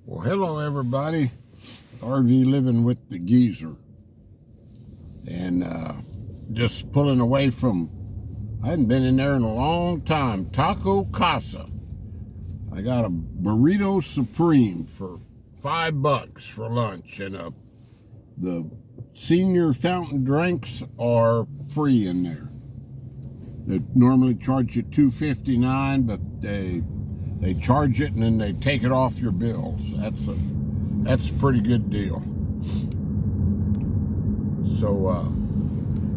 Well, hello everybody. RV living with the geezer, and just pulling away from. I hadn't been in there in a long time. Taco Casa. I got a burrito supreme for $5 for lunch, and the senior fountain drinks are free in there. They normally charge you $2.59, but they charge it and then they take it off your bills. That's a pretty good deal. So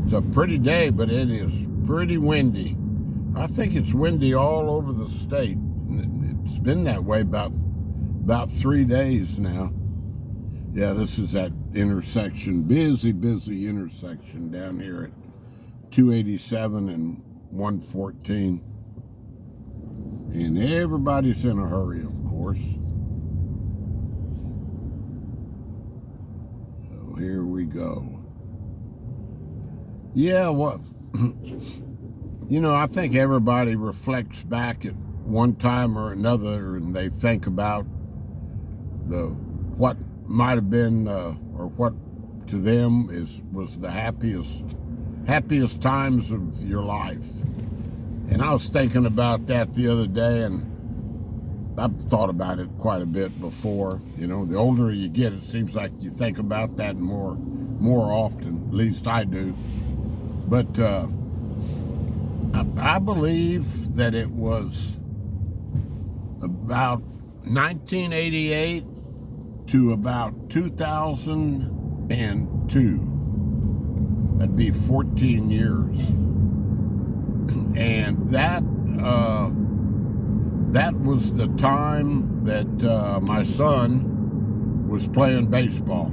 it's a pretty day, but it is pretty windy. I think it's windy all over the state. It's been that way about 3 days now. Yeah, this is that intersection, busy intersection down here at 287 and 114. And everybody's in a hurry, of course. So here we go. Yeah, what? I think everybody reflects back at one time or another, and they think about what might have been, or what to them was the happiest times of your life. And I was thinking about that the other day, and I've thought about it quite a bit before. The older you get, it seems like you think about that more often. At least I do. But I believe that it was about 1988 to about 2002. That'd be 14 years. And that was the time that my son was playing baseball,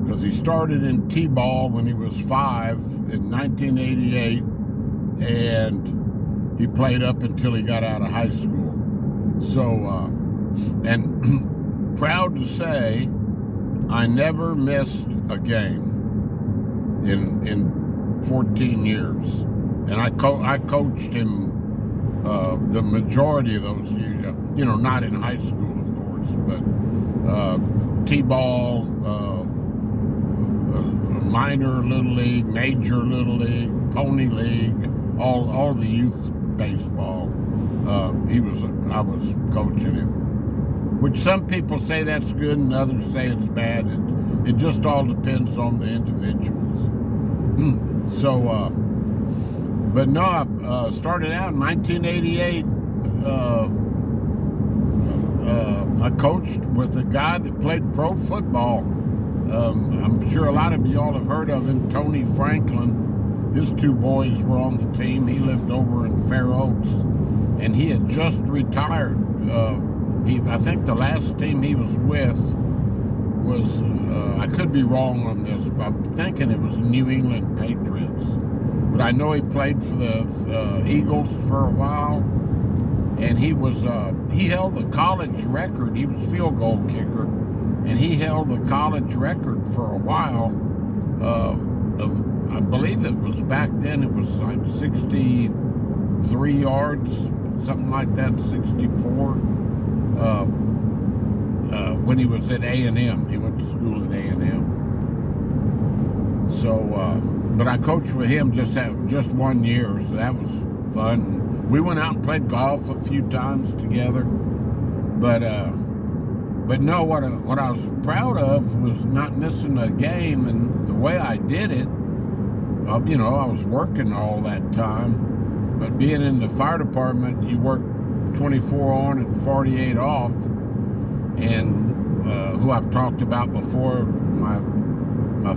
because he started in T-ball when he was 5 in 1988, and he played up until he got out of high school. So, and proud to say, I never missed a game in 14 years. And I coached him the majority of those years, not in high school, of course, but T-ball, minor little league, major little league, pony league, all the youth baseball. I was coaching him, which some people say that's good and others say it's bad. It just all depends on the individuals. So. But no, I started out in 1988. I coached with a guy that played pro football. I'm sure a lot of y'all have heard of him, Tony Franklin. His 2 boys were on the team. He lived over in Fair Oaks, and he had just retired. I think the last team he was with was, I could be wrong on this, but I'm thinking it was New England Patriots. But I know he played for the Eagles for a while, and he held the college record. He was field goal kicker, and he held the college record for a while. I believe it was back then. It was like 63 yards, something like that, 64. When he was at A&M, he went to school at A&M. So. But I coached with him just 1 year, so that was fun. We went out and played golf a few times together. But no, what I was proud of was not missing a game, and the way I did it. I was working all that time, but being in the fire department, you work 24 on and 48 off. And who I've talked about before, my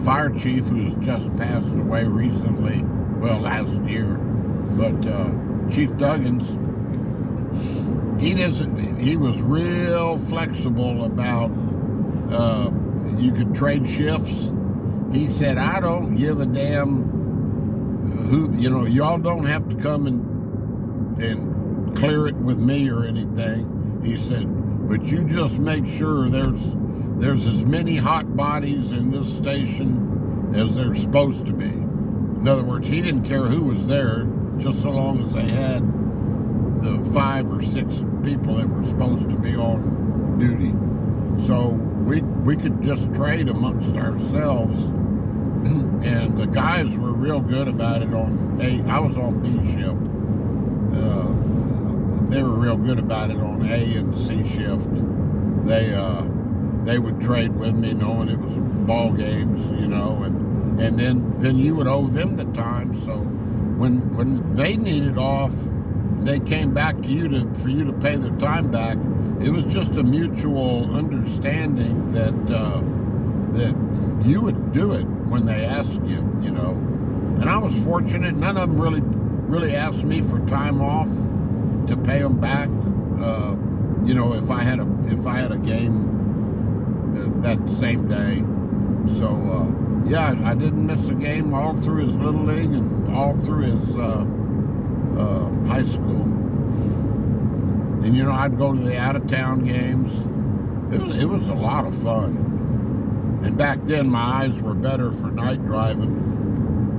fire chief, who's just passed away recently, well, last year, but Chief Duggins, he was real flexible about, you could trade shifts. He said, I don't give a damn who, y'all don't have to come and clear it with me or anything. He said, but you just make sure there's as many hot bodies in this station as there's supposed to be. In other words, he didn't care who was there, just so long as they had the 5 or 6 people that were supposed to be on duty. So we could just trade amongst ourselves, and the guys were real good about it on A. I was on B shift. They were real good about it on A and C shift. They would trade with me, knowing it was ball games, and then you would owe them the time. So when they needed off, they came back to you for you to pay their time back. It was just a mutual understanding that you would do it when they asked you, And I was fortunate. None of them really asked me for time off to pay them back. If I had a game that same day. So I didn't miss a game all through his little league and all through his high school. And I'd go to the out-of-town games. It was a lot of fun. And back then my eyes were better for night driving.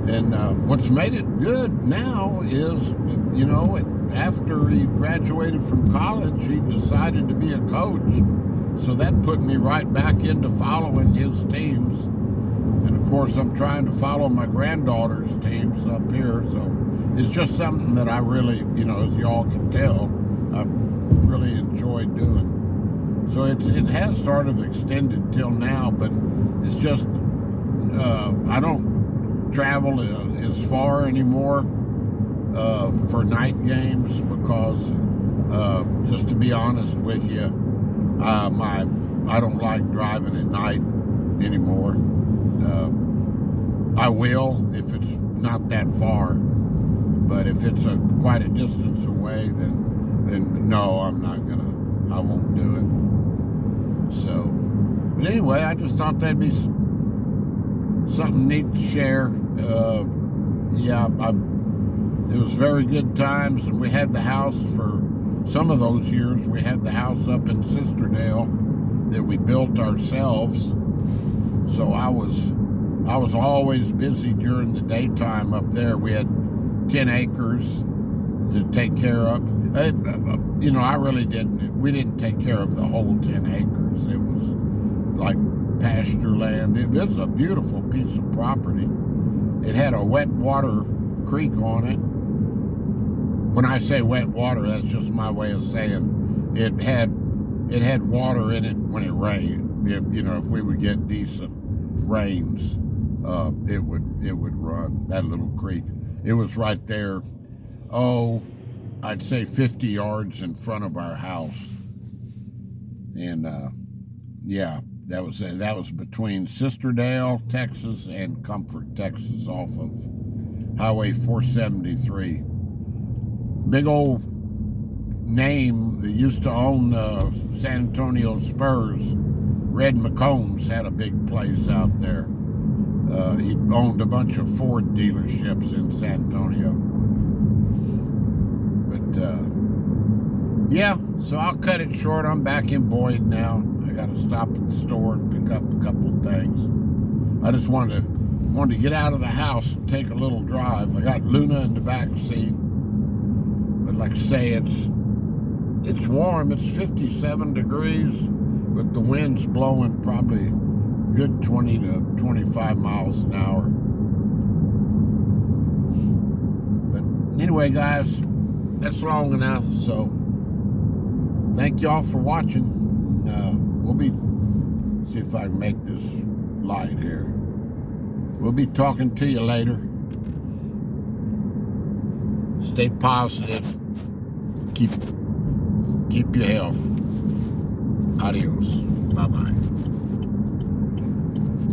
And what's made it good now is, after he graduated from college, he decided to be a coach. So that put me right back into following his teams. And of course, I'm trying to follow my granddaughter's teams up here. So it's just something that I really, as y'all can tell, I really enjoy doing. So it has sort of extended till now, but it's just, I don't travel as far anymore for night games because, just to be honest with you, I don't like driving at night anymore. I will if it's not that far, but if it's quite a distance away, then no, I won't do it. So, but anyway, I just thought that'd be something neat to share. It was very good times, and we had the house for some of those years. We had the house up in Sisterdale that we built ourselves. So I was always busy during the daytime up there. We had 10 acres to take care of. I really didn't. We didn't take care of the whole 10 acres. It was like pasture land. It was a beautiful piece of property. It had a wet water creek on it. When I say wet water, that's just my way of saying it had water in it when it rained. If we would get decent rains, it would run, that little creek. It was right there, I'd say 50 yards in front of our house. And that was between Sisterdale, Texas, and Comfort, Texas, off of Highway 473. Big old name that used to own San Antonio Spurs. Red McCombs had a big place out there. He owned a bunch of Ford dealerships in San Antonio. But so I'll cut it short. I'm back in Boyd now. I got to stop at the store and pick up a couple of things. I just wanted to get out of the house and take a little drive. I got Luna in the back seat. But like I say, it's warm. It's 57 degrees, but the wind's blowing probably good 20 to 25 miles an hour. But anyway, guys, that's long enough. So thank y'all for watching. We'll see if I can make this light here. We'll be talking to you later. Stay positive. Keep your health. Adios. Bye-bye.